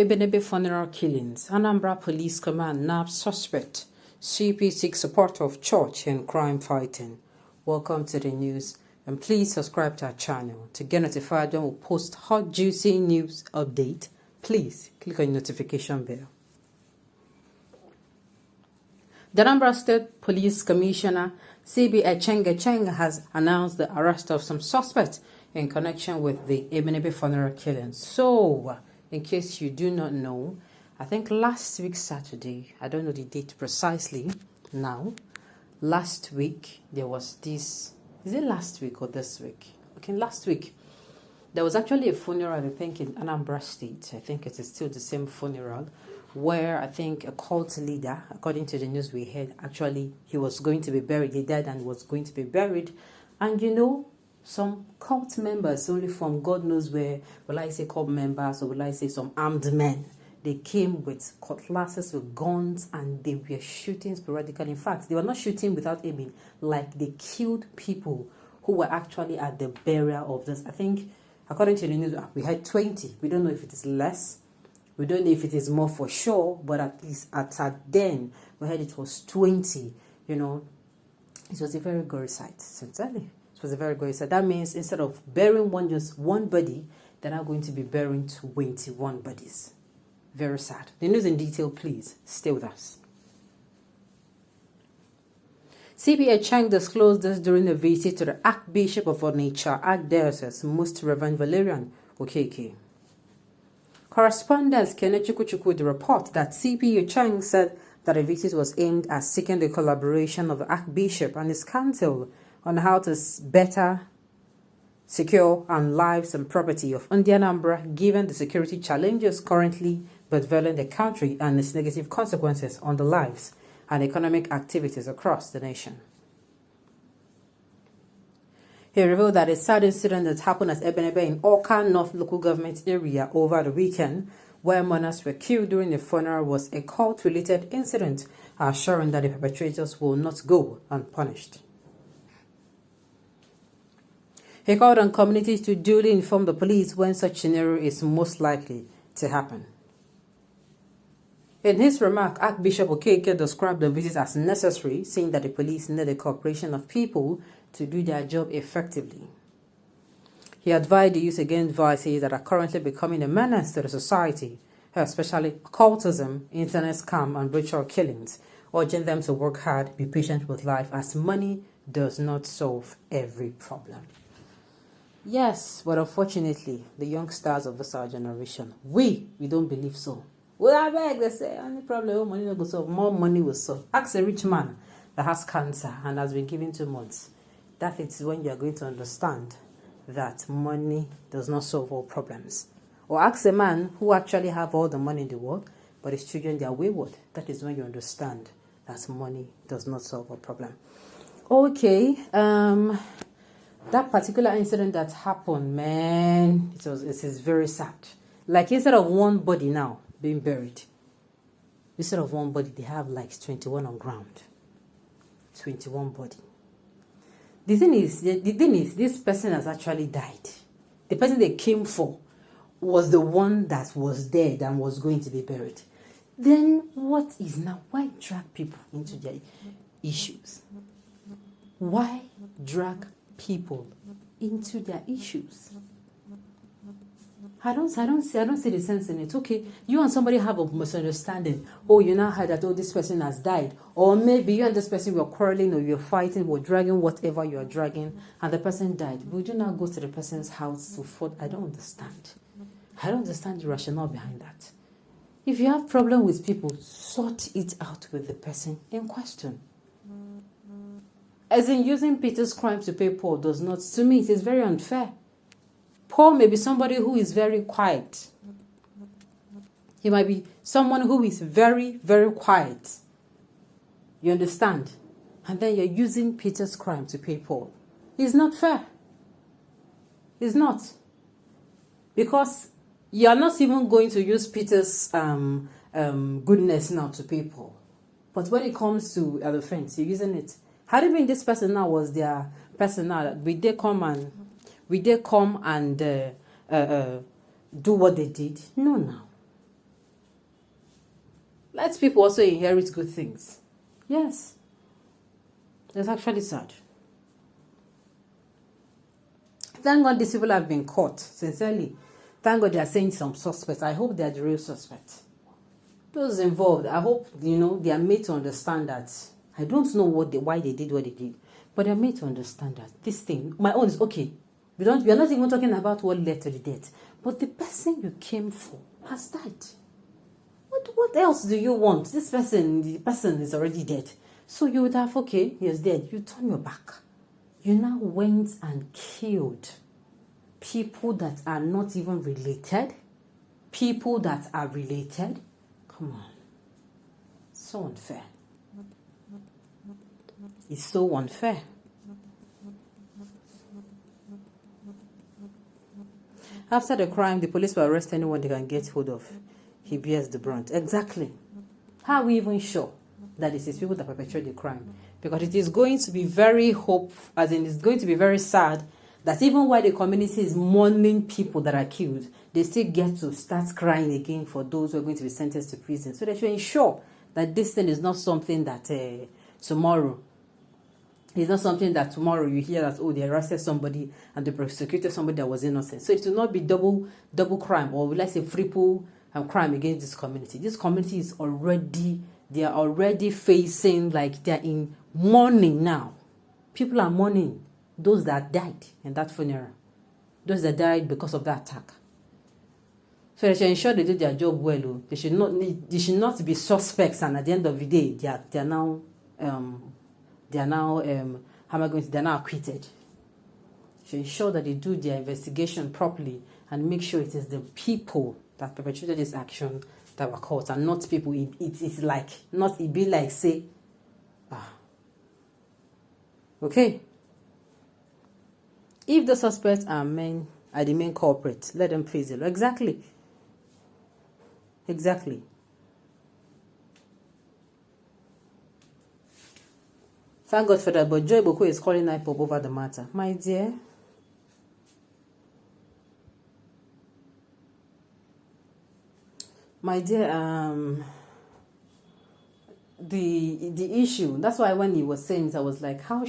EBENEBE funeral killings, Anambra Police Command nabbed suspect, CP seeks support of church in crime fighting. Welcome to the news, and please subscribe to our channel to get notified when we post hot juicy news update. Please click on the notification bell. The Anambra State Police Commissioner CB Echeng has announced the arrest of some suspects in connection with the EBENEBE funeral killing. So, in case you do not know, I think last week Saturday, I don't know the date precisely now, last week there was this, is it last week or this week? Okay, last week there was actually a funeral, I think in Anambra State. I think it is still the same funeral, where I think a cult leader, according to the news we heard, actually he was going to be buried. He died and was going to be buried. And you know, some cult members, only from God knows where, will I say cult members or will I say some armed men, they came with cutlasses, with guns, and they were shooting sporadically. In fact, they were not shooting without aiming, like they killed people who were actually at the burial of this. I think, according to the news, we had 20. We don't know if it is less. We don't know if it is more for sure, but at least at then, we heard it was 20. You know, it was a very gory sight, sincerely. It was a very gory sight. That means instead of burying just one body, they're now going to be burying 21 bodies. Very sad. The news in detail, please stay with us. CB Echeng disclosed this during a visit to the Archbishop of Onitsha, Archdiocese, Most Reverend Valerian Okeke. Correspondent Kenneth Chukwuchukwu with the report that CB Echeng said that a visit was aimed at seeking the collaboration of the Archbishop and his council on how to better secure and lives and property of Anambra, given the security challenges currently prevailing in the country and its negative consequences on the lives and economic activities across the nation. He revealed that a sad incident that happened at EBENEBE in Awka North local government area over the weekend, where mourners were killed during the funeral, was a cult-related incident, assuring that the perpetrators will not go unpunished. He called on communities to duly inform the police when such scenario is most likely to happen. In his remark, Archbishop Okeke described the visit as necessary, saying that the police need the cooperation of people to do their job effectively. He advised the youth against vices that are currently becoming a menace to the society, especially cultism, internet scam, and ritual killings, urging them to work hard, be patient with life, as money does not solve every problem. Yes, but unfortunately, the youngsters of this our generation, we don't believe so. Well, I beg, they say, only problem, money will solve, more money will solve. Ask a rich man that has cancer and has been given 2 months. That is when you are going to understand that money does not solve all problems. Or ask a man who actually have all the money in the world, but his children, they are wayward. That is when you understand that money does not solve a problem. Okay, that particular incident that happened, man, it is very sad. Like, instead of one body now being buried, instead of one body, they have like 21 on ground. 21 body. The thing is, this person has actually died. The person they came for was the one that was dead and was going to be buried. Then what is now? Why drag people into their issues? Why drag people into their issues? I don't see the sense in it. Okay, you and somebody have a misunderstanding. Oh, you now heard that, oh, this person has died. Or maybe you and this person were quarreling or you're fighting or dragging whatever you are dragging and the person died. Would you now go to the person's house to fight? I don't understand. I don't understand the rationale behind that. If you have problem with people, sort it out with the person in question. As in, using Peter's crime to pay Paul does not, to me, it is very unfair. Paul may be somebody who is very quiet. He might be someone who is very, very quiet. You understand? And then you're using Peter's crime to pay Paul. It's not fair. It's not. Because you're not even going to use Peter's goodness now to pay Paul. But when it comes to the offense, you're using it. Had it been this person now was their person now, will they come and do what they did? No, now. Let people also inherit good things. Yes. It's actually sad. Thank God these people have been caught, sincerely. Thank God they are saying some suspects. I hope they are the real suspects. Those involved, I hope, they are made to understand that. I don't know why they did what they did, but they are made to understand that this thing, my own is okay. We are not even talking about what led to the death, but the person you came for has died. What else do you want? The person is already dead. So you would have, okay, he is dead. You turn your back. You now went and killed people that are not even related. People that are related. Come on. So unfair. It's so unfair. After the crime, the police will arrest anyone they can get hold of. He bears the brunt. Exactly. How are we even sure that it is people that perpetrate the crime? Because it is going to be very it's going to be very sad that even while the community is mourning people that are killed, they still get to start crying again for those who are going to be sentenced to prison. So they should ensure that this thing is not something that tomorrow. It's not something that tomorrow you hear that, oh, they arrested somebody and they prosecuted somebody that was innocent. So it will not be double crime, or will I say triple crime against this community. This community is they are already facing, like, they're in mourning now. People are mourning those that died in that funeral, those that died because of that attack. So they should ensure they do their job well. They should not be suspects, and at the end of the day, they are now acquitted. They should ensure that they do their investigation properly and make sure it is the people that perpetrated this action that were caught, and not people. It be like say, okay. If the suspects are the main culprits, let them face it. Exactly. Thank God for that. But Joy Boko is calling IPOB over the matter, my dear. My dear, the issue, that's why when he was saying it, I was like, how